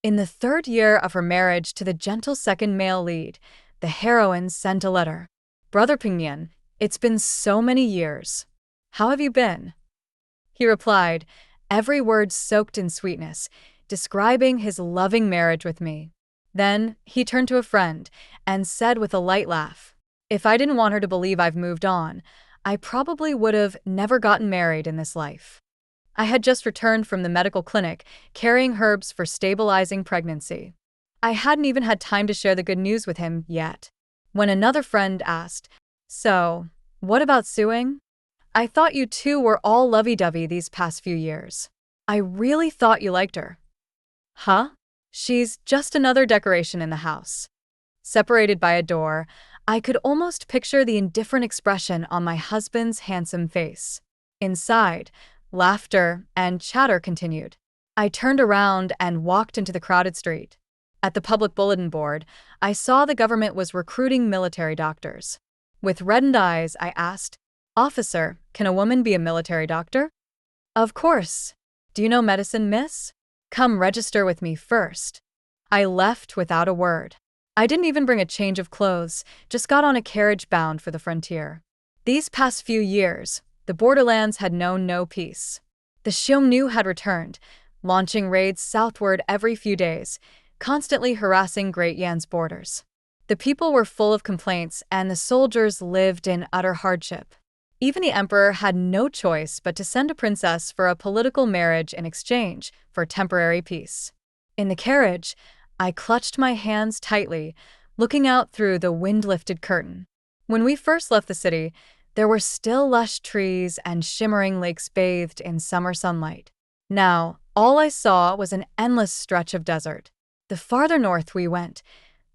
In the third year of her marriage to the gentle second male lead, the heroine sent a letter. Brother Pingyan, it's been so many years. How have you been? He replied, every word soaked in sweetness, describing his loving marriage with me. Then he turned to a friend and said with a light laugh, if I didn't want her to believe I've moved on, I probably would have never gotten married in this life. I had just returned from the medical clinic carrying herbs for stabilizing pregnancy. I hadn't even had time to share the good news with him yet, when another friend asked, so, what about suing? I thought you two were all lovey-dovey these past few years. I really thought you liked her. Huh? She's just another decoration in the house. Separated by a door, I could almost picture the indifferent expression on my husband's handsome face. Inside, laughter and chatter continued. I turned around and walked into the crowded street. At the public bulletin board, I saw the government was recruiting military doctors. With reddened eyes, I asked, officer, can a woman be a military doctor? Of course. Do you know medicine, miss? Come register with me first. I left without a word. I didn't even bring a change of clothes, just got on a carriage bound for the frontier. These past few years, the borderlands had known no peace. The Xiongnu had returned, launching raids southward every few days, constantly harassing Great Yan's borders. The people were full of complaints, and the soldiers lived in utter hardship. Even the emperor had no choice but to send a princess for a political marriage in exchange for temporary peace. In the carriage, I clutched my hands tightly, looking out through the wind-lifted curtain. When we first left the city, there were still lush trees and shimmering lakes bathed in summer sunlight. Now, all I saw was an endless stretch of desert. The farther north we went,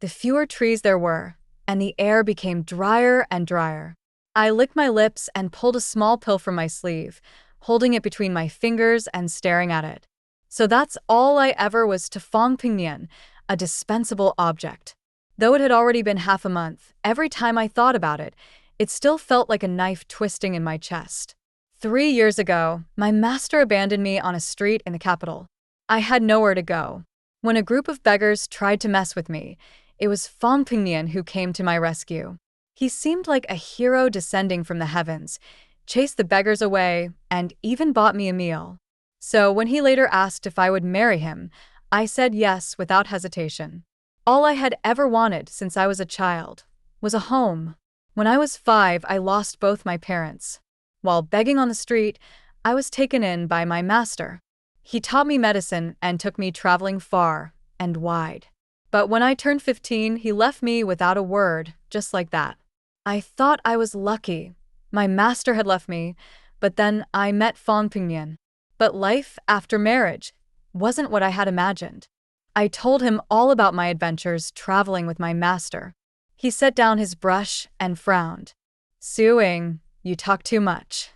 the fewer trees there were, and the air became drier and drier. I licked my lips and pulled a small pill from my sleeve, holding it between my fingers and staring at it. So that's all I ever was to Fong Pingyan, a dispensable object. Though it had already been half a month, every time I thought about it, it still felt like a knife twisting in my chest. 3 years ago, my master abandoned me on a street in the capital. I had nowhere to go. When a group of beggars tried to mess with me, it was Fong Pingyan who came to my rescue. He seemed like a hero descending from the heavens, chased the beggars away, and even bought me a meal. So when he later asked if I would marry him, I said yes without hesitation. All I had ever wanted since I was a child was a home. When I was 5, I lost both my parents. While begging on the street, I was taken in by my master. He taught me medicine and took me traveling far and wide. But when I turned 15, he left me without a word, just like that. I thought I was lucky. My master had left me, but then I met Fong Pingyan. But life after marriage wasn't what I had imagined. I told him all about my adventures traveling with my master. He set down his brush and frowned. Suing, you talk too much.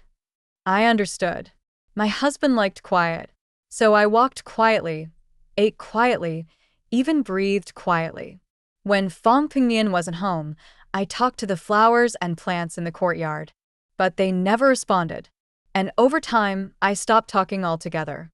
I understood. My husband liked quiet, so I walked quietly, ate quietly, even breathed quietly. When Fong Pingyan wasn't home, I talked to the flowers and plants in the courtyard, but they never responded. And over time, I stopped talking altogether.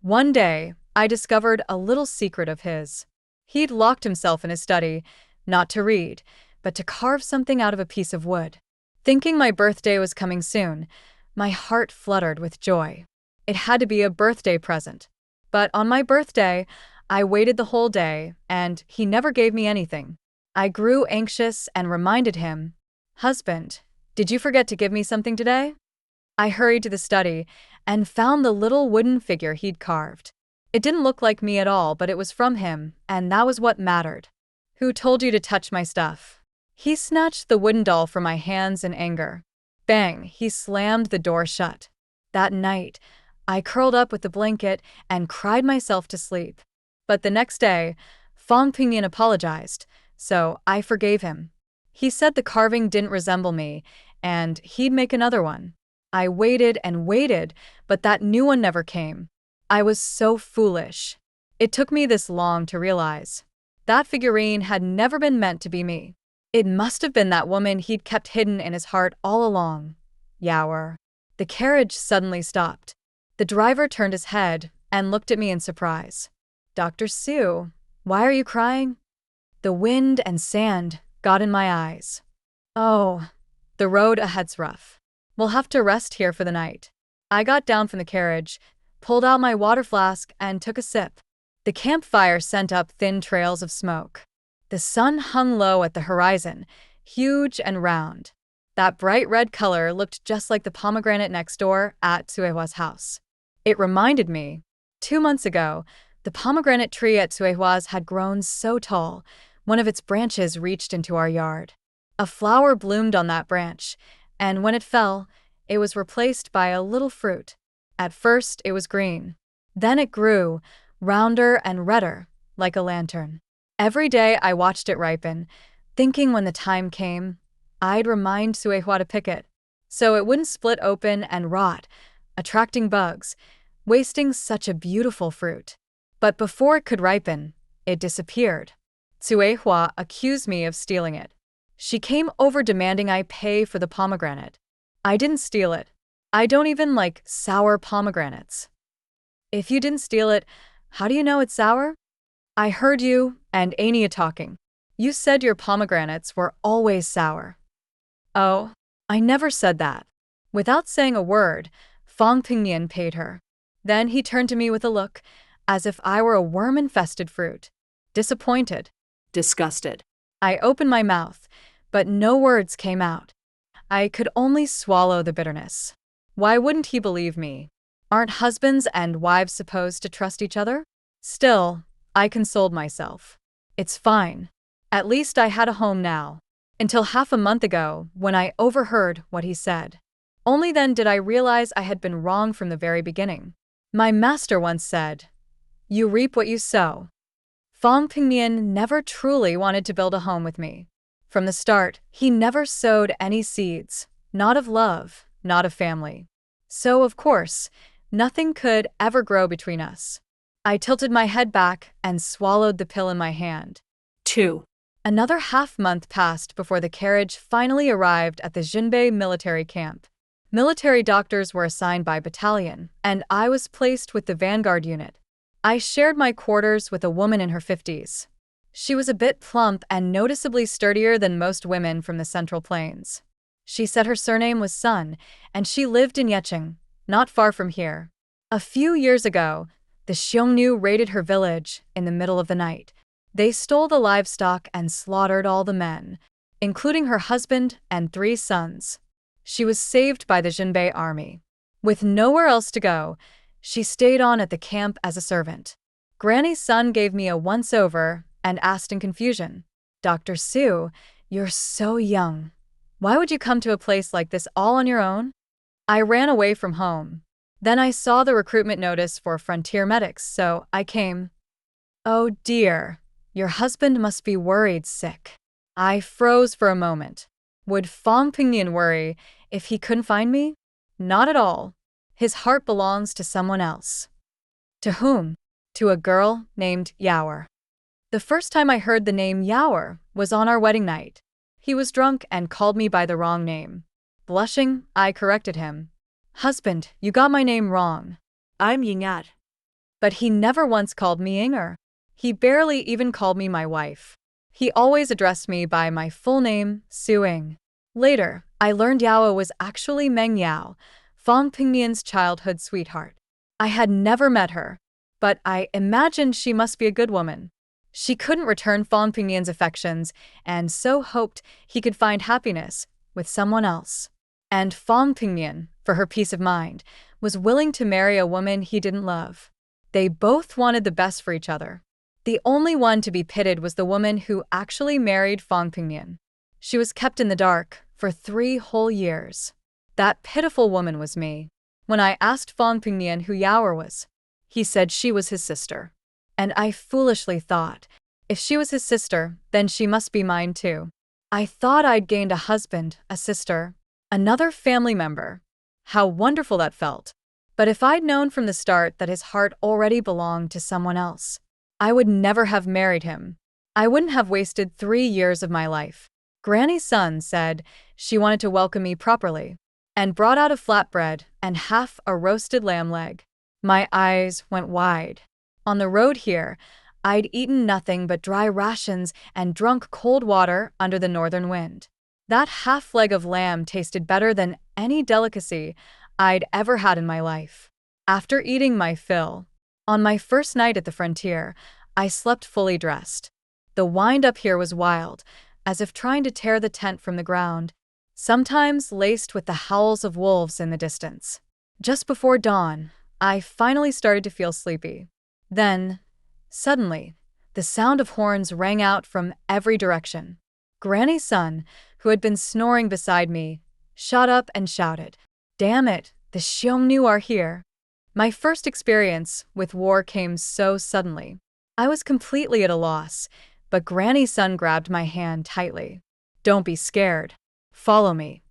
One day, I discovered a little secret of his. He'd locked himself in his study, not to read, but to carve something out of a piece of wood. Thinking my birthday was coming soon, my heart fluttered with joy. It had to be a birthday present. But on my birthday, I waited the whole day, and he never gave me anything. I grew anxious and reminded him, "Husband, did you forget to give me something today?" I hurried to the study and found the little wooden figure he'd carved. It didn't look like me at all, but it was from him, and that was what mattered. Who told you to touch my stuff? He snatched the wooden doll from my hands in anger. Bang, he slammed the door shut. That night, I curled up with the blanket and cried myself to sleep. But the next day, Fong Pingyan apologized, so I forgave him. He said the carving didn't resemble me, and he'd make another one. I waited and waited, but that new one never came. I was so foolish. It took me this long to realize. That figurine had never been meant to be me. It must have been that woman he'd kept hidden in his heart all along. Yower. The carriage suddenly stopped. The driver turned his head and looked at me in surprise. Dr. Sue, why are you crying? The wind and sand got in my eyes. Oh, the road ahead's rough. We'll have to rest here for the night. I got down from the carriage, pulled out my water flask, and took a sip. The campfire sent up thin trails of smoke. The sun hung low at the horizon, huge and round. That bright red color looked just like the pomegranate next door at Suehwa's house. It reminded me, 2 months ago, the pomegranate tree at Suehwa's had grown so tall, one of its branches reached into our yard. A flower bloomed on that branch, and when it fell, it was replaced by a little fruit. At first, it was green. Then it grew, rounder and redder, like a lantern. Every day I watched it ripen, thinking when the time came, I'd remind Suehwa to pick it, so it wouldn't split open and rot, attracting bugs, wasting such a beautiful fruit. But before it could ripen, it disappeared. Suehwa accused me of stealing it. She came over demanding I pay for the pomegranate. I didn't steal it. I don't even like sour pomegranates. If you didn't steal it, how do you know it's sour? I heard you and Ania talking. You said your pomegranates were always sour. Oh, I never said that. Without saying a word, Fong Pingnian paid her. Then he turned to me with a look, as if I were a worm-infested fruit. Disappointed. Disgusted. I opened my mouth, but no words came out. I could only swallow the bitterness. Why wouldn't he believe me? Aren't husbands and wives supposed to trust each other? Still, I consoled myself. It's fine. At least I had a home now. Until half a month ago, when I overheard what he said. Only then did I realize I had been wrong from the very beginning. My master once said, "You reap what you sow." Fong Pingnian never truly wanted to build a home with me. From the start, he never sowed any seeds, not of love, not of family. So, of course, nothing could ever grow between us. I tilted my head back and swallowed the pill in my hand. 2. Another half-month passed before the carriage finally arrived at the Jinbei military camp. Military doctors were assigned by battalion, and I was placed with the vanguard unit. I shared my quarters with a woman in her 50s. She was a bit plump and noticeably sturdier than most women from the Central Plains. She said her surname was Sun, and she lived in Yecheng, not far from here. A few years ago, the Xiongnu raided her village in the middle of the night. They stole the livestock and slaughtered all the men, including her husband and 3 sons. She was saved by the Jinbei army. With nowhere else to go, she stayed on at the camp as a servant. Granny's son gave me a once-over and asked in confusion, "Dr. Sue, you're so young. Why would you come to a place like this all on your own?" I ran away from home. Then I saw the recruitment notice for frontier medics, so I came. Oh dear, your husband must be worried sick. I froze for a moment. Would Fong Pingnian worry if he couldn't find me? Not at all. His heart belongs to someone else. To whom? To a girl named Yaoer. The first time I heard the name Yaoer was on our wedding night. He was drunk and called me by the wrong name. Blushing, I corrected him. "Husband, you got my name wrong. I'm Yingat." But he never once called me Inger. He barely even called me my wife. He always addressed me by my full name, Su Ing. Later, I learned Yaoer was actually Meng Yao, Fong Pingnian's childhood sweetheart. I had never met her, but I imagined she must be a good woman. She couldn't return Fong Pingnian's affections and so hoped he could find happiness with someone else. And Fong Pingnian, for her peace of mind, was willing to marry a woman he didn't love. They both wanted the best for each other. The only one to be pitted was the woman who actually married Fong Pingnian. She was kept in the dark for 3 whole years. That pitiful woman was me. When I asked Fong Pingnian who Yaoer was, he said she was his sister. And I foolishly thought, if she was his sister, then she must be mine too. I thought I'd gained a husband, a sister, another family member. How wonderful that felt. But if I'd known from the start that his heart already belonged to someone else, I would never have married him. I wouldn't have wasted 3 years of my life. Granny's son said she wanted to welcome me properly, and brought out a flatbread and half a roasted lamb leg. My eyes went wide. On the road here, I'd eaten nothing but dry rations and drunk cold water under the northern wind. That half leg of lamb tasted better than any delicacy I'd ever had in my life. After eating my fill, on my first night at the frontier, I slept fully dressed. The wind up here was wild, as if trying to tear the tent from the ground, sometimes laced with the howls of wolves in the distance. Just before dawn, I finally started to feel sleepy. Then, suddenly, the sound of horns rang out from every direction. Granny's son, who had been snoring beside me, shot up and shouted, "Damn it, the Xiongnu are here." My first experience with war came so suddenly. I was completely at a loss, but Granny's son grabbed my hand tightly. "Don't be scared. Follow me."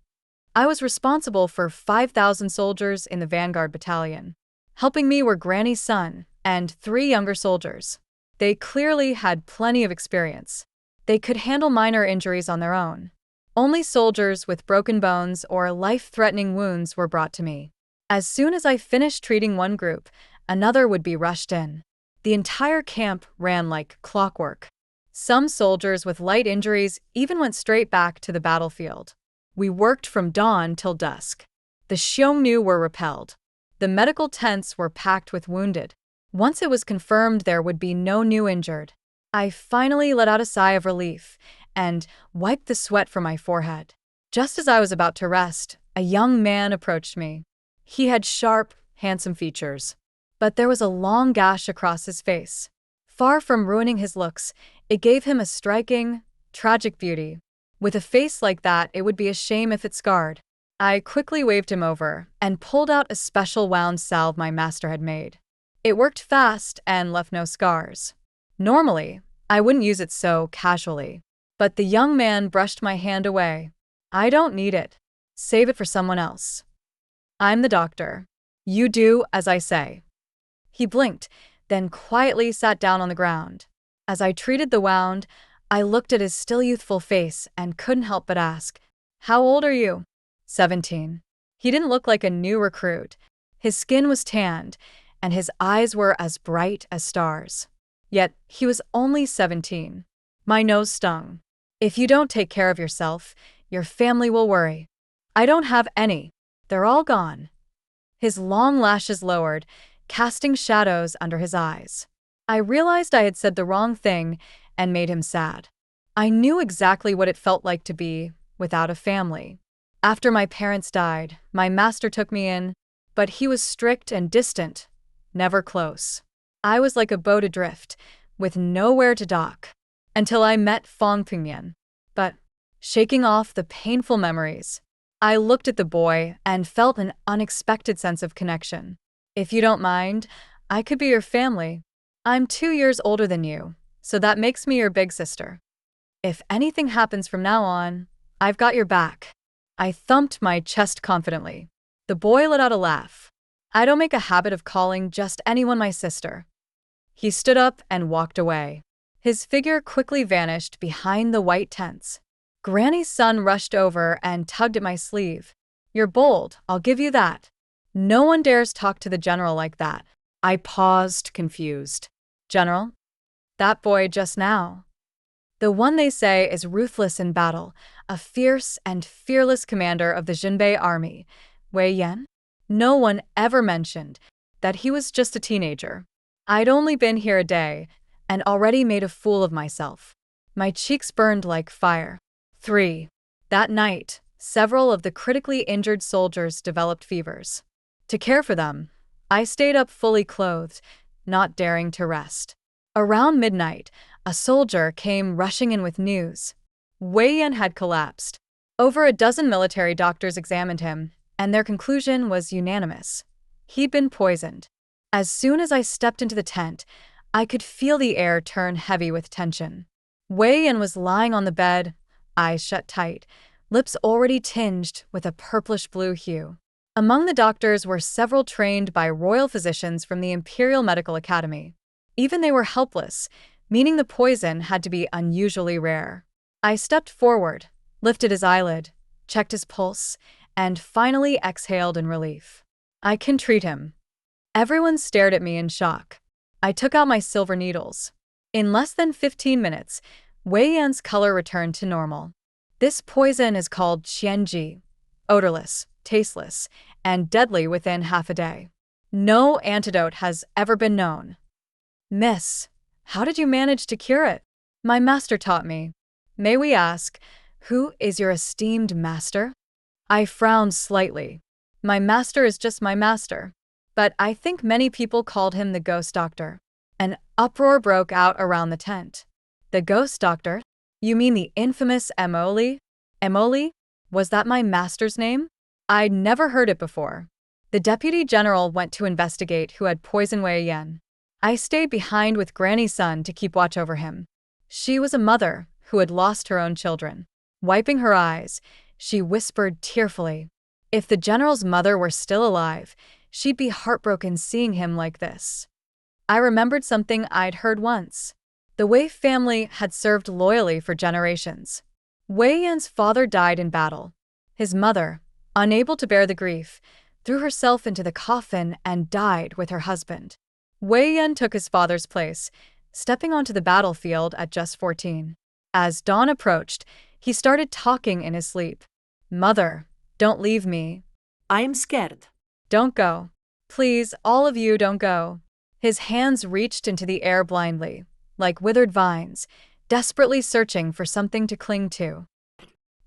I was responsible for 5,000 soldiers in the Vanguard Battalion. Helping me were Granny's son and 3 younger soldiers. They clearly had plenty of experience. They could handle minor injuries on their own. Only soldiers with broken bones or life-threatening wounds were brought to me. As soon as I finished treating one group, another would be rushed in. The entire camp ran like clockwork. Some soldiers with light injuries even went straight back to the battlefield. We worked from dawn till dusk. The Xiongnu were repelled. The medical tents were packed with wounded. Once it was confirmed there would be no new injured, I finally let out a sigh of relief and wiped the sweat from my forehead. Just as I was about to rest, a young man approached me. He had sharp, handsome features, but there was a long gash across his face. Far from ruining his looks, it gave him a striking, tragic beauty. With a face like that, it would be a shame if it scarred. I quickly waved him over and pulled out a special wound salve my master had made. It worked fast and left no scars. Normally, I wouldn't use it so casually, but the young man brushed my hand away. "I don't need it. Save it for someone else. I'm the doctor. You do as I say." He blinked, then quietly sat down on the ground. As I treated the wound, I looked at his still youthful face and couldn't help but ask, "How old are you?" 17. He didn't look like a new recruit. His skin was tanned, and his eyes were as bright as stars. Yet, he was only 17. My nose stung. "If you don't take care of yourself, your family will worry." "I don't have any. They're all gone." His long lashes lowered, casting shadows under his eyes. I realized I had said the wrong thing and made him sad. I knew exactly what it felt like to be without a family. After my parents died, my master took me in, but he was strict and distant, never close. I was like a boat adrift, with nowhere to dock, until I met Fong Pingyan. But, shaking off the painful memories, I looked at the boy and felt an unexpected sense of connection. "If you don't mind, I could be your family. I'm 2 years older than you, so that makes me your big sister. If anything happens from now on, I've got your back." I thumped my chest confidently. The boy let out a laugh. "I don't make a habit of calling just anyone my sister." He stood up and walked away. His figure quickly vanished behind the white tents. Granny's son rushed over and tugged at my sleeve. "You're bold, I'll give you that. No one dares talk to the general like that." I paused, confused. "General? That boy just now. The one they say is ruthless in battle, a fierce and fearless commander of the Jinbei army, Wei Yan?" No one ever mentioned that he was just a teenager. I'd only been here a day and already made a fool of myself. My cheeks burned like fire. 3. That night, several of the critically injured soldiers developed fevers. To care for them, I stayed up fully clothed, not daring to rest. Around midnight, a soldier came rushing in with news. Wei Yan had collapsed. Over a dozen military doctors examined him, and their conclusion was unanimous. He'd been poisoned. As soon as I stepped into the tent, I could feel the air turn heavy with tension. Wei Yan was lying on the bed, eyes shut tight, lips already tinged with a purplish-blue hue. Among the doctors were several trained by royal physicians from the Imperial Medical Academy. Even they were helpless, meaning the poison had to be unusually rare. I stepped forward, lifted his eyelid, checked his pulse, and finally exhaled in relief. "I can treat him." Everyone stared at me in shock. I took out my silver needles. In less than 15 minutes, Wei Yan's color returned to normal. This poison is called qianji, odorless, tasteless, and deadly within half a day. No antidote has ever been known. Miss, how did you manage to cure it? My master taught me. May we ask, who is your esteemed master? I frowned slightly. My master is just my master. But I think many people called him the ghost doctor. An uproar broke out around the tent. The ghost doctor? You mean the infamous Emoli? Emoli? Was that my master's name? I'd never heard it before. The deputy general went to investigate who had poisoned Wei Yan. I stayed behind with Granny's son to keep watch over him. She was a mother who had lost her own children. Wiping her eyes, she whispered tearfully, if the general's mother were still alive, she'd be heartbroken seeing him like this. I remembered something I'd heard once. The Wei family had served loyally for generations. Wei Yan's father died in battle. His mother, unable to bear the grief, threw herself into the coffin and died with her husband. Wei Yan took his father's place, stepping onto the battlefield at just 14. As dawn approached, he started talking in his sleep. Mother, don't leave me. I am scared. Don't go. Please, all of you don't go. His hands reached into the air blindly, like withered vines, desperately searching for something to cling to.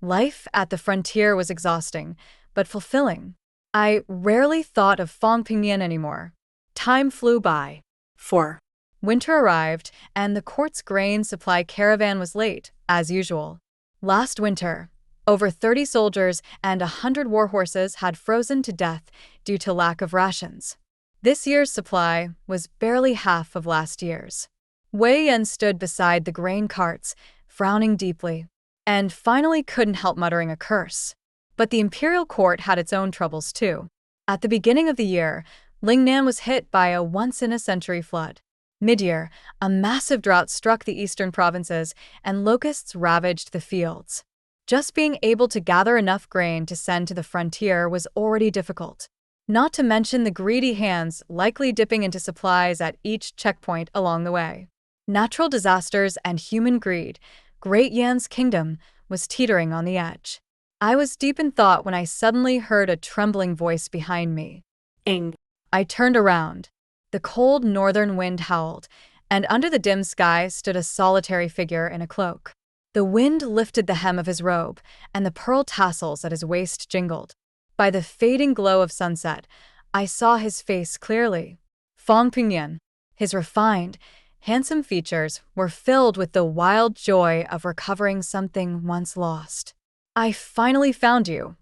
Life at the frontier was exhausting, but fulfilling. I rarely thought of Fong Pingyan anymore. Time flew by. 4. Winter arrived, and the court's grain supply caravan was late, as usual. Last winter, over 30 soldiers and 100 war horses had frozen to death due to lack of rations. This year's supply was barely half of last year's. Wei Yan stood beside the grain carts, frowning deeply, and finally couldn't help muttering a curse. But the imperial court had its own troubles too. At the beginning of the year, Lingnan was hit by a once-in-a-century flood. Mid-year, a massive drought struck the eastern provinces, and locusts ravaged the fields. Just being able to gather enough grain to send to the frontier was already difficult. Not to mention the greedy hands likely dipping into supplies at each checkpoint along the way. Natural disasters and human greed, Great Yan's kingdom was teetering on the edge. I was deep in thought when I suddenly heard a trembling voice behind me. Ing. I turned around. The cold northern wind howled, and under the dim sky stood a solitary figure in a cloak. The wind lifted the hem of his robe, and the pearl tassels at his waist jingled. By the fading glow of sunset, I saw his face clearly. Fong Pingyan. His refined, handsome features were filled with the wild joy of recovering something once lost. I finally found you.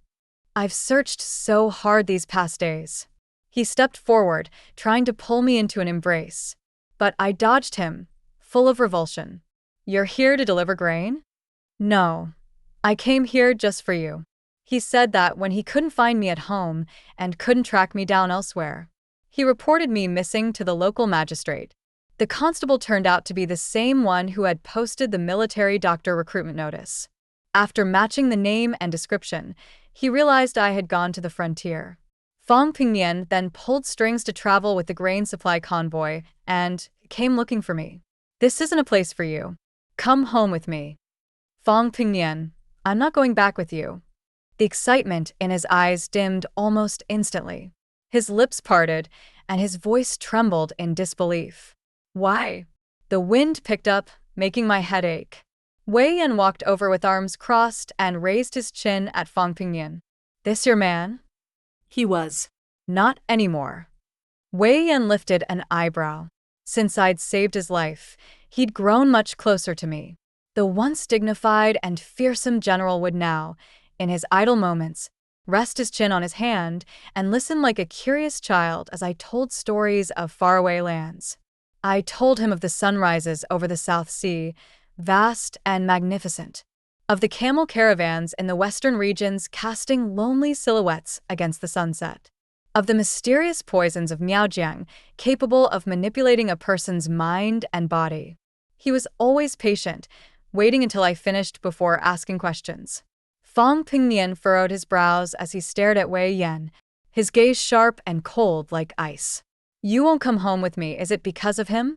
I've searched so hard these past days. He stepped forward, trying to pull me into an embrace. But I dodged him, full of revulsion. You're here to deliver grain? No. I came here just for you. He said that when he couldn't find me at home and couldn't track me down elsewhere. He reported me missing to the local magistrate. The constable turned out to be the same one who had posted the military doctor recruitment notice. After matching the name and description, he realized I had gone to the frontier. Fong Pingyan then pulled strings to travel with the grain supply convoy and came looking for me. This isn't a place for you. Come home with me. Fong Pingyan, I'm not going back with you. The excitement in his eyes dimmed almost instantly. His lips parted, and his voice trembled in disbelief. Why? The wind picked up, making my head ache. Wei Yan walked over with arms crossed and raised his chin at Fong Pingyan. This your man? He was. Not anymore. Wei Yan lifted an eyebrow. Since I'd saved his life, he'd grown much closer to me. The once dignified and fearsome general would now, in his idle moments, rest his chin on his hand and listen like a curious child as I told stories of faraway lands. I told him of the sunrises over the South Sea, vast and magnificent, of the camel caravans in the western regions casting lonely silhouettes against the sunset, of the mysterious poisons of Miaojiang capable of manipulating a person's mind and body. He was always patient, waiting until I finished before asking questions. Fong Pingyan furrowed his brows as he stared at Wei Yan, his gaze sharp and cold like ice. You won't come home with me, is it because of him?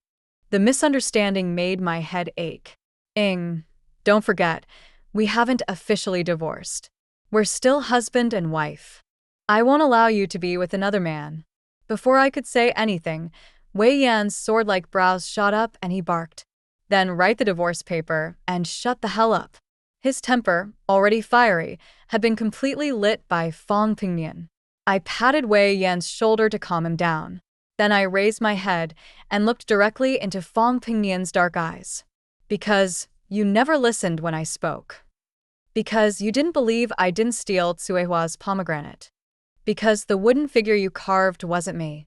The misunderstanding made my head ache. Ing, don't forget, we haven't officially divorced. We're still husband and wife. I won't allow you to be with another man. Before I could say anything, Wei Yan's sword-like brows shot up and he barked. Then write the divorce paper and shut the hell up. His temper, already fiery, had been completely lit by Fong Pingnian. I patted Wei Yan's shoulder to calm him down. Then I raised my head and looked directly into Fong Pingnian's dark eyes. Because you never listened when I spoke. Because you didn't believe I didn't steal Tsuehua's pomegranate. Because the wooden figure you carved wasn't me.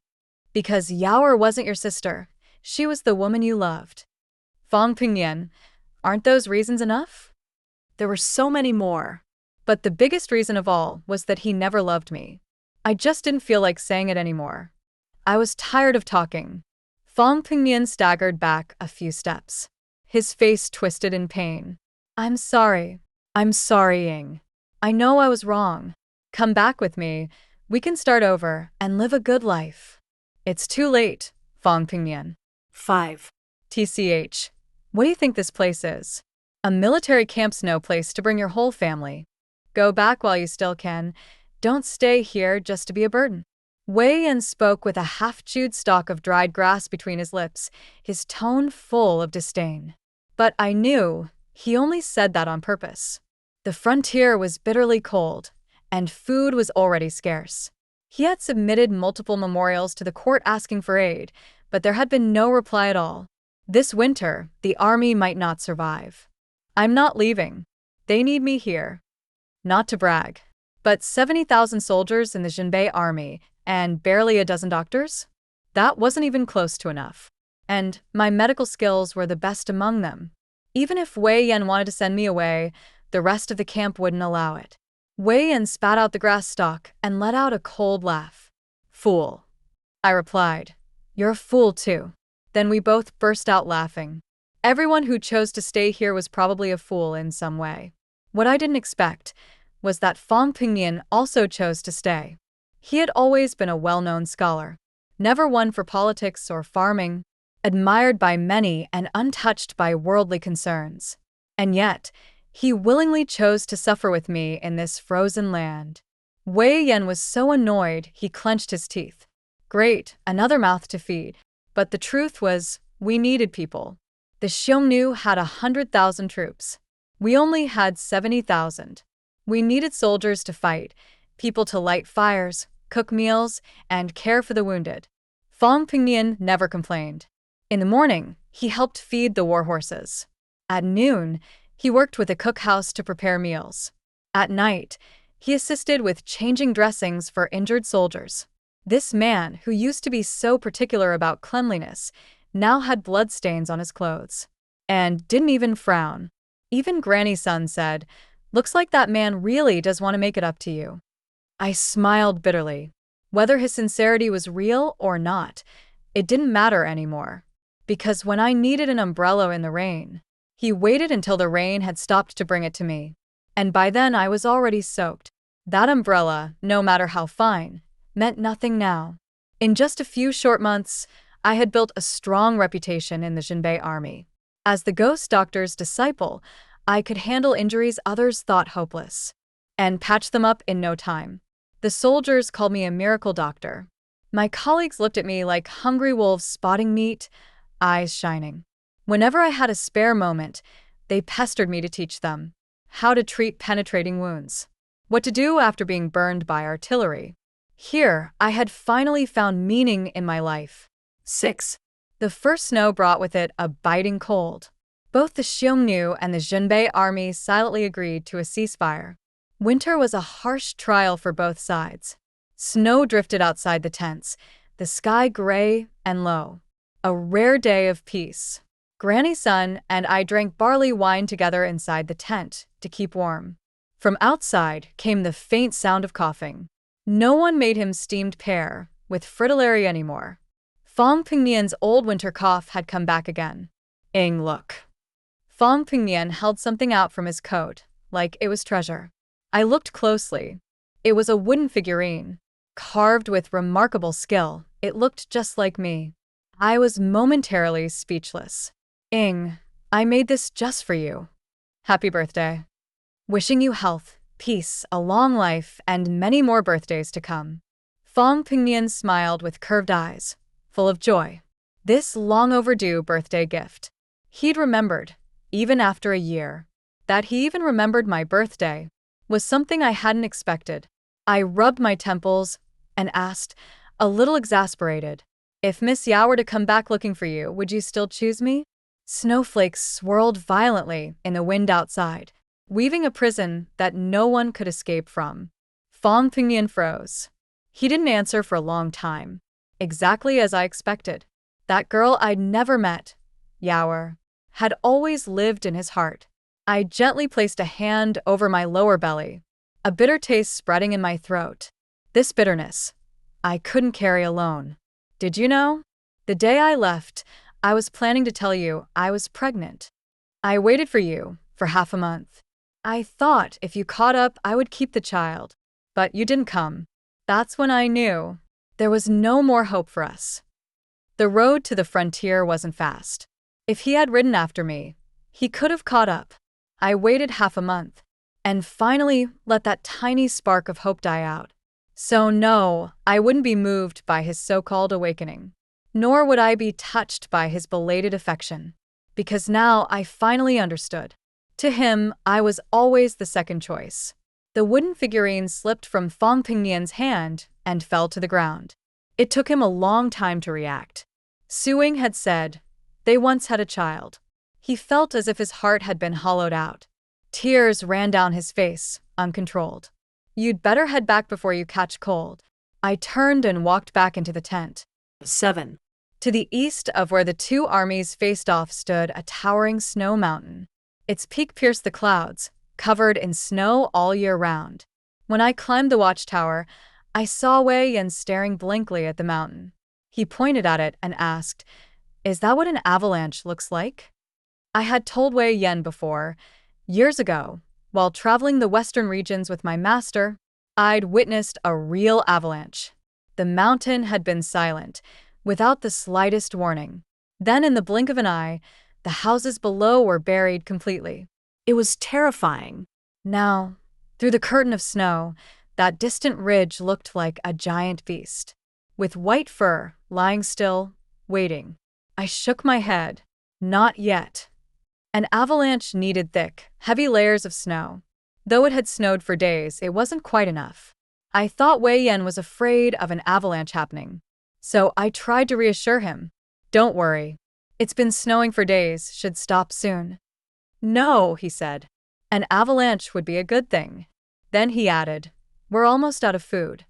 Because Yaoer wasn't your sister. She was the woman you loved. Fong Pingnian, aren't those reasons enough? There were so many more. But the biggest reason of all was that he never loved me. I just didn't feel like saying it anymore. I was tired of talking. Fong Pingnian staggered back a few steps. His face twisted in pain. I'm sorry, Ying. I know I was wrong. Come back with me. We can start over and live a good life. It's too late, Fong Pingnian. 5. TCH. What do you think this place is? A military camp's no place to bring your whole family. Go back while you still can. Don't stay here just to be a burden. Wei Yan spoke with a half-chewed stalk of dried grass between his lips, his tone full of disdain. But I knew he only said that on purpose. The frontier was bitterly cold, and food was already scarce. He had submitted multiple memorials to the court asking for aid, but there had been no reply at all. This winter, the army might not survive. I'm not leaving. They need me here. Not to brag, but 70,000 soldiers in the Jinbei army and barely a dozen doctors? That wasn't even close to enough. And my medical skills were the best among them. Even if Wei Yan wanted to send me away, the rest of the camp wouldn't allow it. Wei Yan spat out the grass stalk and let out a cold laugh. Fool. I replied. You're a fool too. Then we both burst out laughing. Everyone who chose to stay here was probably a fool in some way. What I didn't expect was that Fong Pingnian also chose to stay. He had always been a well-known scholar, never one for politics or farming, admired by many and untouched by worldly concerns. And yet, he willingly chose to suffer with me in this frozen land. Wei Yan was so annoyed he clenched his teeth. Great, another mouth to feed. But the truth was, we needed people. The Xiongnu had 100,000 troops. We only had 70,000. We needed soldiers to fight, people to light fires, cook meals, and care for the wounded. Fong Pingnian never complained. In the morning, he helped feed the war horses. At noon, he worked with a cookhouse to prepare meals. At night, he assisted with changing dressings for injured soldiers. This man, who used to be so particular about cleanliness, now had bloodstains on his clothes. And didn't even frown. Even Granny's son said, "Looks like that man really does want to make it up to you." I smiled bitterly. Whether his sincerity was real or not, it didn't matter anymore. Because when I needed an umbrella in the rain, he waited until the rain had stopped to bring it to me. And by then I was already soaked. That umbrella, no matter how fine, meant nothing now. In just a few short months, I had built a strong reputation in the Jinbei army. As the ghost doctor's disciple, I could handle injuries others thought hopeless, and patch them up in no time. The soldiers called me a miracle doctor. My colleagues looked at me like hungry wolves spotting meat, eyes shining. Whenever I had a spare moment, they pestered me to teach them how to treat penetrating wounds, what to do after being burned by artillery. Here, I had finally found meaning in my life. 6. The first snow brought with it a biting cold. Both the Xiongnu and the Jinbei army silently agreed to a ceasefire. Winter was a harsh trial for both sides. Snow drifted outside the tents, the sky gray and low. A rare day of peace. Granny's son and I drank barley wine together inside the tent to keep warm. From outside came the faint sound of coughing. No one made him steamed pear with fritillary anymore. Fong Pingnian's old winter cough had come back again. Ing, look. Fong Pingnian held something out from his coat, like it was treasure. I looked closely. It was a wooden figurine, carved with remarkable skill, It looked just like me. I was momentarily speechless. Ing, I made this just for you. Happy birthday. Wishing you health, peace, a long life, and many more birthdays to come. Fong Pingnian smiled with curved eyes, full of joy. This long overdue birthday gift. He'd remembered, even after a year. That he even remembered my birthday was something I hadn't expected. I rubbed my temples and asked, a little exasperated, if Miss Yao were to come back looking for you, would you still choose me? Snowflakes swirled violently in the wind outside, weaving a prison that no one could escape from. Fong Pingnian froze. He didn't answer for a long time, exactly as I expected. That girl I'd never met, Yao, had always lived in his heart. I gently placed a hand over my lower belly, a bitter taste spreading in my throat. This bitterness, I couldn't carry alone. Did you know? The day I left, I was planning to tell you I was pregnant. I waited for you for half a month. I thought if you caught up, I would keep the child. But you didn't come. That's when I knew there was no more hope for us. The road to the frontier wasn't fast. If he had ridden after me, he could have caught up. I waited half a month, and finally let that tiny spark of hope die out. So no, I wouldn't be moved by his so-called awakening, nor would I be touched by his belated affection, because now I finally understood. To him, I was always the second choice. The wooden figurine slipped from Fong Pingnian's hand and fell to the ground. It took him a long time to react. Suing had said, they once had a child. He felt as if his heart had been hollowed out. Tears ran down his face, uncontrolled. You'd better head back before you catch cold. I turned and walked back into the tent. 7. To the east of where the two armies faced off stood a towering snow mountain. Its peak pierced the clouds, covered in snow all year round. When I climbed the watchtower, I saw Wei Yan staring blankly at the mountain. He pointed at it and asked, is that what an avalanche looks like? I had told Wei Yan before, years ago, while traveling the western regions with my master, I'd witnessed a real avalanche. The mountain had been silent, without the slightest warning. Then in the blink of an eye, the houses below were buried completely. It was terrifying. Now, through the curtain of snow, that distant ridge looked like a giant beast, with white fur, lying still, waiting. I shook my head. Not yet. An avalanche needed thick, heavy layers of snow. Though it had snowed for days, it wasn't quite enough. I thought Wei Yan was afraid of an avalanche happening. So I tried to reassure him. Don't worry. It's been snowing for days, should stop soon. No, he said. An avalanche would be a good thing. Then he added, we're almost out of food.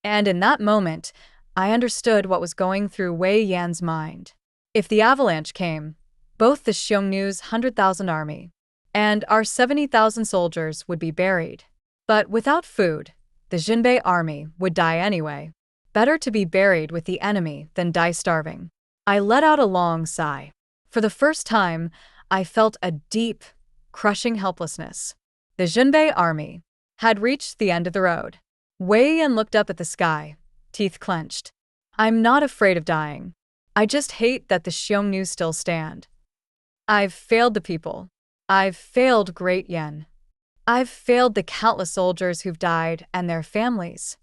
And in that moment, I understood what was going through Wei Yan's mind. If the avalanche came, both the Xiongnu's 100,000 army and our 70,000 soldiers would be buried. But without food, the Jinbei army would die anyway. Better to be buried with the enemy than die starving. I let out a long sigh. For the first time, I felt a deep, crushing helplessness. The Jinbei army had reached the end of the road. Wei Yan looked up at the sky, teeth clenched. I'm not afraid of dying. I just hate that the Xiongnu still stand. I've failed the people. I've failed Great Yan. I've failed the countless soldiers who've died and their families.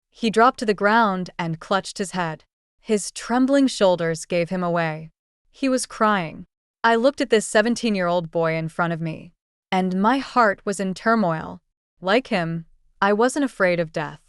He dropped to the ground and clutched his head. His trembling shoulders gave him away. He was crying. I looked at this 17-year-old boy in front of me, and my heart was in turmoil. Like him, I wasn't afraid of death.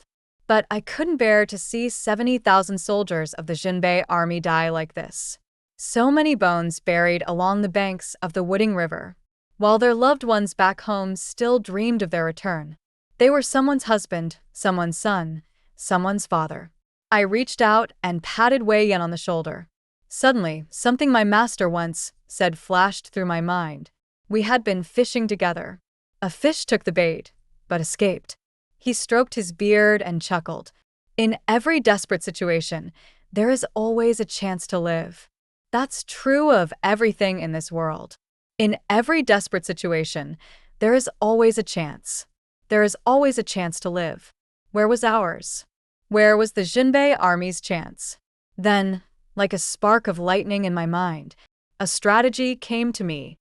But I couldn't bear to see 70,000 soldiers of the Jinbei army die like this. So many bones buried along the banks of the Wooding River, while their loved ones back home still dreamed of their return. They were someone's husband, someone's son, someone's father. I reached out and patted Wei Yan on the shoulder. Suddenly, something my master once said flashed through my mind. We had been fishing together. A fish took the bait, but escaped. He stroked his beard and chuckled. In every desperate situation, there is always a chance to live. That's true of everything in this world. In every desperate situation, there is always a chance. There is always a chance to live. Where was ours? Where was the Jinbei army's chance? Then, like a spark of lightning in my mind, a strategy came to me.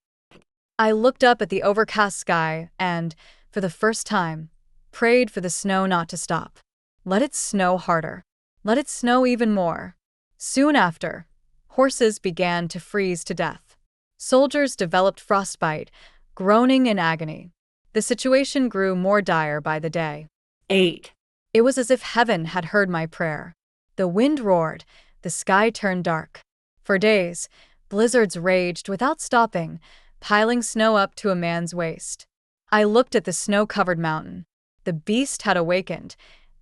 I looked up at the overcast sky and, for the first time, prayed for the snow not to stop. Let it snow harder. Let it snow even more. Soon after, horses began to freeze to death. Soldiers developed frostbite, groaning in agony. The situation grew more dire by the day. 8. It was as if heaven had heard my prayer. The wind roared, the sky turned dark. For days, blizzards raged without stopping, piling snow up to a man's waist. I looked at the snow-covered mountain. The beast had awakened,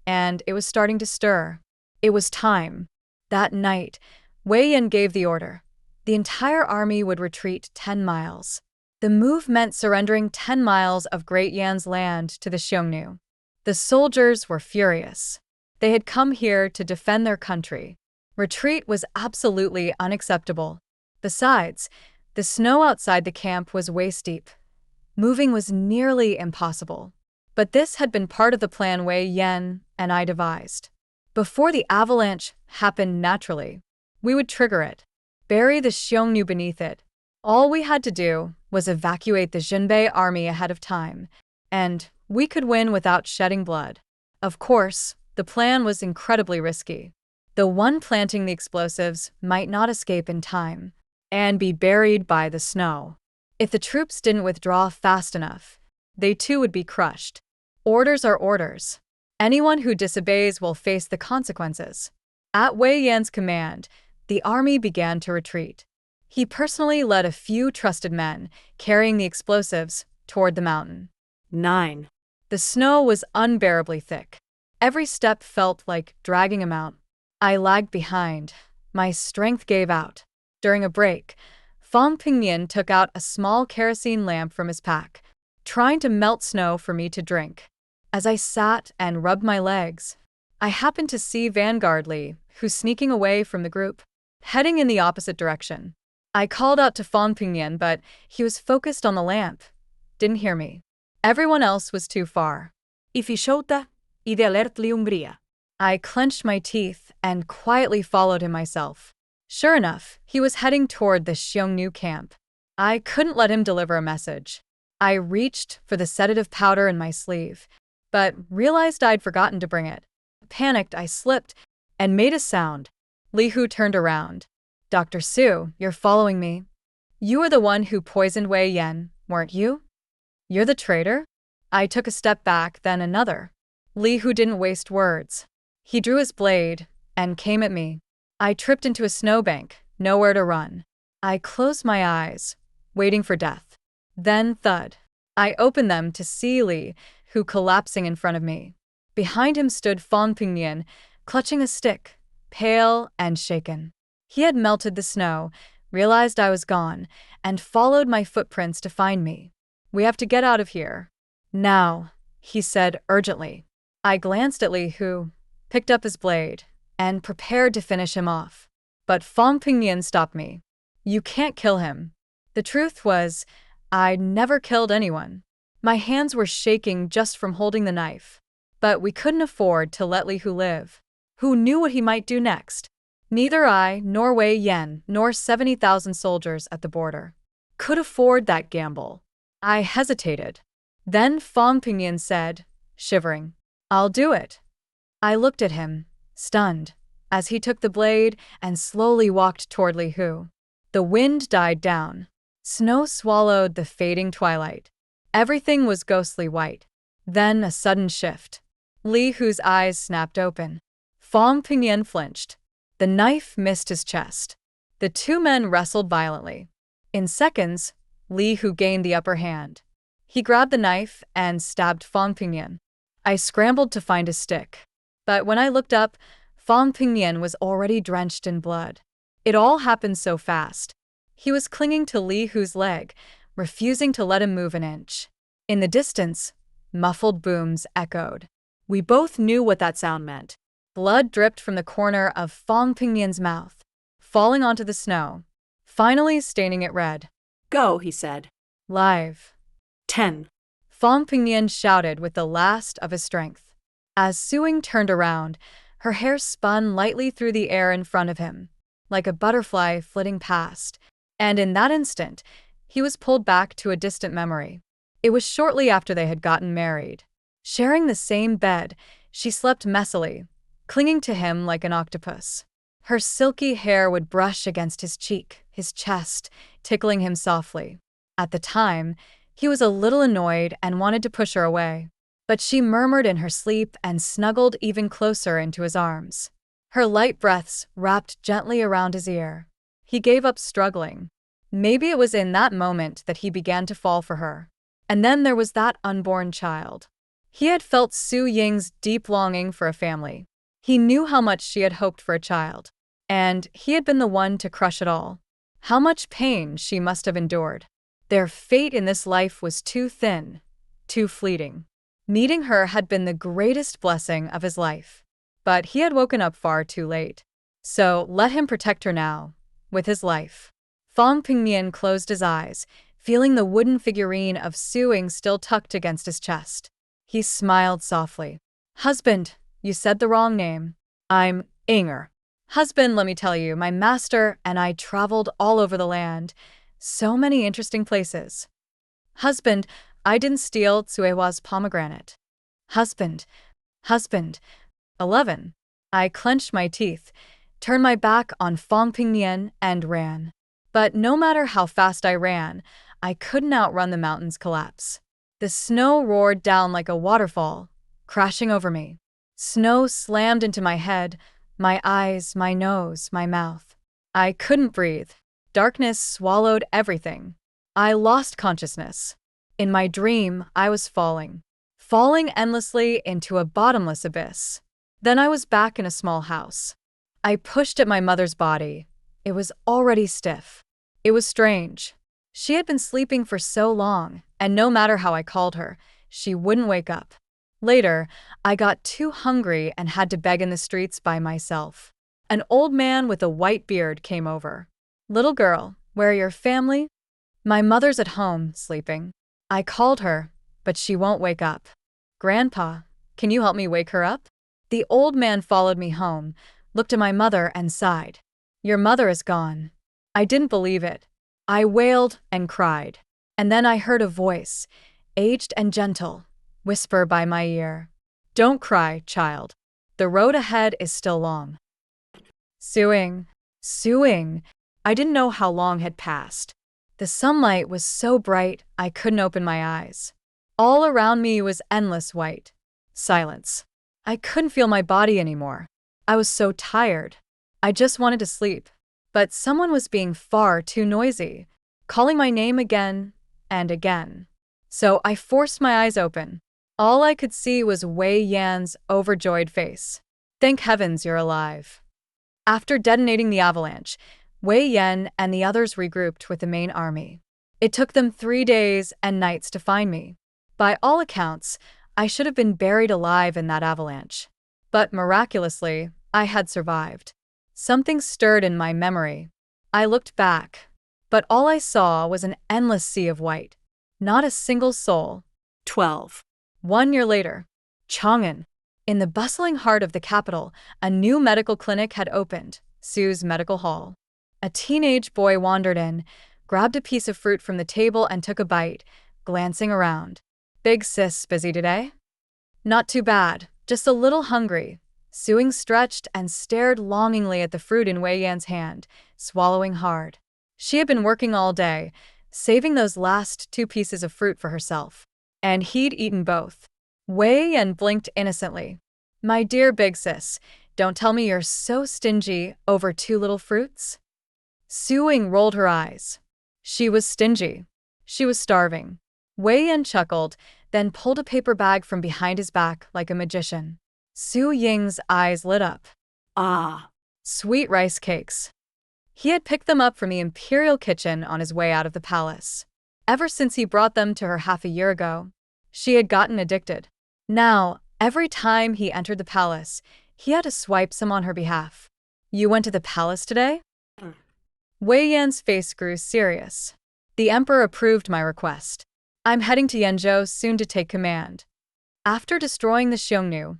and it was starting to stir. It was time. That night, Wei Yan gave the order. The entire army would retreat 10 miles. The move meant surrendering 10 miles of Great Yan's land to the Xiongnu. The soldiers were furious. They had come here to defend their country. Retreat was absolutely unacceptable. Besides, the snow outside the camp was waist-deep. Moving was nearly impossible. But this had been part of the plan Wei Yan and I devised. Before the avalanche happened naturally, we would trigger it, bury the Xiongnu beneath it. All we had to do was evacuate the Jinbei army ahead of time, and we could win without shedding blood. Of course, the plan was incredibly risky. The one planting the explosives might not escape in time and be buried by the snow. If the troops didn't withdraw fast enough, they too would be crushed. Orders are orders. Anyone who disobeys will face the consequences. At Wei Yan's command, the army began to retreat. He personally led a few trusted men, carrying the explosives, toward the mountain. 9. The snow was unbearably thick. Every step felt like dragging him out. I lagged behind. My strength gave out. During a break, Fong Pingyan took out a small kerosene lamp from his pack, trying to melt snow for me to drink. As I sat and rubbed my legs, I happened to see Vanguard Li, who's sneaking away from the group, heading in the opposite direction. I called out to Fong Pingyan, but he was focused on the lamp. Didn't hear me. Everyone else was too far. Ifishota y de alert-li umbria. I clenched my teeth and quietly followed him myself. Sure enough, he was heading toward the Xiongnu camp. I couldn't let him deliver a message. I reached for the sedative powder in my sleeve, but realized I'd forgotten to bring it. Panicked, I slipped and made a sound. Li Hu turned around. Dr. Su, you're following me. You were the one who poisoned Wei Yan, weren't you? You're the traitor? I took a step back, then another. Li Hu didn't waste words. He drew his blade and came at me. I tripped into a snowbank, nowhere to run. I closed my eyes, waiting for death. Then thud. I opened them to see Li Hu collapsing in front of me. Behind him stood Fong Pingyan, clutching a stick, pale and shaken. He had melted the snow, realized I was gone, and followed my footprints to find me. We have to get out of here. Now, he said urgently. I glanced at Li Hu, picked up his blade, and prepared to finish him off. But Fong Pingyan stopped me. You can't kill him. The truth was, I'd never killed anyone. My hands were shaking just from holding the knife. But we couldn't afford to let Li Hu live. Who knew what he might do next? Neither I, nor Wei Yan, nor 70,000 soldiers at the border could afford that gamble. I hesitated. Then Fong Pingyan said, shivering, I'll do it. I looked at him, stunned, as he took the blade and slowly walked toward Li Hu. The wind died down. Snow swallowed the fading twilight. Everything was ghostly white. Then a sudden shift. Li Hu's eyes snapped open. Fong Pingyan flinched. The knife missed his chest. The two men wrestled violently. In seconds, Li Hu gained the upper hand. He grabbed the knife and stabbed Fong Pingyan. I scrambled to find a stick. But when I looked up, Fong Pingyan was already drenched in blood. It all happened so fast. He was clinging to Li Hu's leg, refusing to let him move an inch. In the distance, muffled booms echoed. We both knew what that sound meant. Blood dripped from the corner of Fong Pingyan's mouth, falling onto the snow, finally staining it red. Go, he said. Live. 10. Fong Pingyan shouted with the last of his strength. As Suing turned around, Her hair spun lightly through the air in front of him, like a butterfly flitting past, and in that instant, he was pulled back to a distant memory. It was shortly after they had gotten married. Sharing the same bed, she slept messily, clinging to him like an octopus. Her silky hair would brush against his cheek, his chest, tickling him softly. At the time, he was a little annoyed and wanted to push her away. But she murmured in her sleep and snuggled even closer into his arms. Her light breaths wrapped gently around his ear. He gave up struggling. Maybe it was in that moment that he began to fall for her. And then there was that unborn child. He had felt Su Ying's deep longing for a family. He knew how much she had hoped for a child. And he had been the one to crush it all. How much pain she must have endured. Their fate in this life was too thin, too fleeting. Meeting her had been the greatest blessing of his life. But he had woken up far too late. So let him protect her now, with his life. Fang Pingnian closed his eyes, feeling the wooden figurine of Su Ying still tucked against his chest. He smiled softly. Husband, you said the wrong name. I'm Inger. Husband, let me tell you, my master and I traveled all over the land. So many interesting places. Husband, I didn't steal Tsuewa's pomegranate. Husband. 11. I clenched my teeth, turned my back on Fang Pingnian and ran. But no matter how fast I ran, I couldn't outrun the mountain's collapse. The snow roared down like a waterfall, crashing over me. Snow slammed into my head, my eyes, my nose, my mouth. I couldn't breathe. Darkness swallowed everything. I lost consciousness. In my dream, I was falling endlessly into a bottomless abyss. Then I was back in a small house. I pushed at my mother's body. It was already stiff. It was strange. She had been sleeping for so long, and no matter how I called her, she wouldn't wake up. Later, I got too hungry and had to beg in the streets by myself. An old man with a white beard came over. Little girl, where are your family? My mother's at home, sleeping. I called her, but she won't wake up. Grandpa, can you help me wake her up? The old man followed me home, looked at my mother and sighed. Your mother is gone. I didn't believe it. I wailed and cried. And then I heard a voice, aged and gentle, whisper by my ear. Don't cry, child. The road ahead is still long. Su Ying. I didn't know how long had passed. The sunlight was so bright I couldn't open my eyes. All around me was endless white. Silence. I couldn't feel my body anymore. I was so tired. I just wanted to sleep. But someone was being far too noisy, calling my name again and again. So I forced my eyes open. All I could see was Wei Yan's overjoyed face. Thank heavens you're alive. After detonating the avalanche, Wei Yan and the others regrouped with the main army. It took them 3 days and nights to find me. By all accounts, I should have been buried alive in that avalanche. But miraculously, I had survived. Something stirred in my memory. I looked back, but all I saw was an endless sea of white. Not a single soul. 12. 1 year later, Chang'an. In the bustling heart of the capital, a new medical clinic had opened, Su's Medical Hall. A teenage boy wandered in, grabbed a piece of fruit from the table and took a bite, glancing around. Big sis busy today? Not too bad, just a little hungry. Su Ying stretched and stared longingly at the fruit in Wei Yan's hand, swallowing hard. She had been working all day, saving those last 2 pieces of fruit for herself. And he'd eaten both. Wei Yan blinked innocently. My dear big sis, don't tell me you're so stingy over 2 little fruits? Su Ying rolled her eyes. She was stingy. She was starving. Wei Yan chuckled, then pulled a paper bag from behind his back like a magician. Su Ying's eyes lit up. Ah. Sweet rice cakes. He had picked them up from the imperial kitchen on his way out of the palace. Ever since he brought them to her half a year ago, she had gotten addicted. Now, every time he entered the palace, he had to swipe some on her behalf. You went to the palace today? Wei Yan's face grew serious. The emperor approved my request. I'm heading to Yenzhou soon to take command. After destroying the Xiongnu,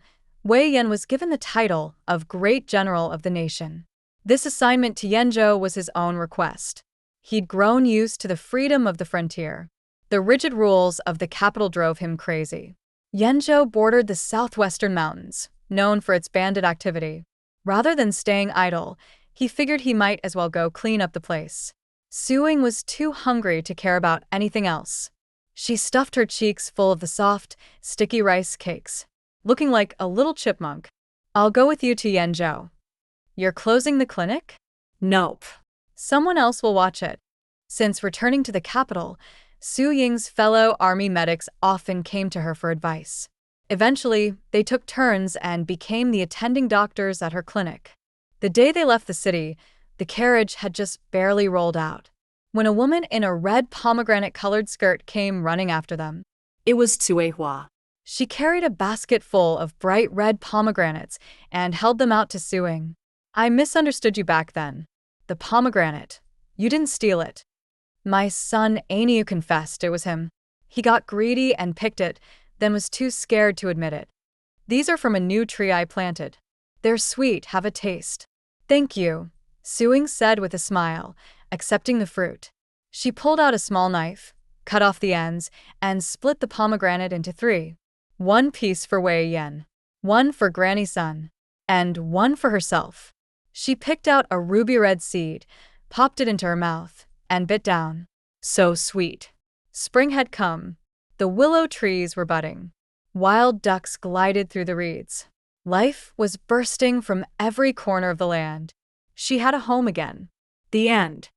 Wei Yan was given the title of Great General of the Nation. This assignment to Yenzhou was his own request. He'd grown used to the freedom of the frontier. The rigid rules of the capital drove him crazy. Yenzhou bordered the southwestern mountains, known for its bandit activity. Rather than staying idle, he figured he might as well go clean up the place. Su Ying was too hungry to care about anything else. She stuffed her cheeks full of the soft, sticky rice cakes, looking like a little chipmunk. I'll go with you to Yenzhou. You're closing the clinic? Nope. Someone else will watch it. Since returning to the capital, Su Ying's fellow army medics often came to her for advice. Eventually, they took turns and became the attending doctors at her clinic. The day they left the city, the carriage had just barely rolled out, when a woman in a red pomegranate-colored skirt came running after them. It was Hua. She carried a basket full of bright red pomegranates and held them out to Su Ying. I misunderstood you back then. The pomegranate. You didn't steal it. My son Aniu confessed it was him. He got greedy and picked it, then was too scared to admit it. These are from a new tree I planted. They're sweet, have a taste. Thank you, Su Ying said with a smile, accepting the fruit. She pulled out a small knife, cut off the ends, and split the pomegranate into 3. 1 piece for Wei Yan, 1 for Granny Sun, and 1 for herself. She picked out a ruby-red seed, popped it into her mouth, and bit down. So sweet. Spring had come. The willow trees were budding. Wild ducks glided through the reeds. Life was bursting from every corner of the land. She had a home again. The end.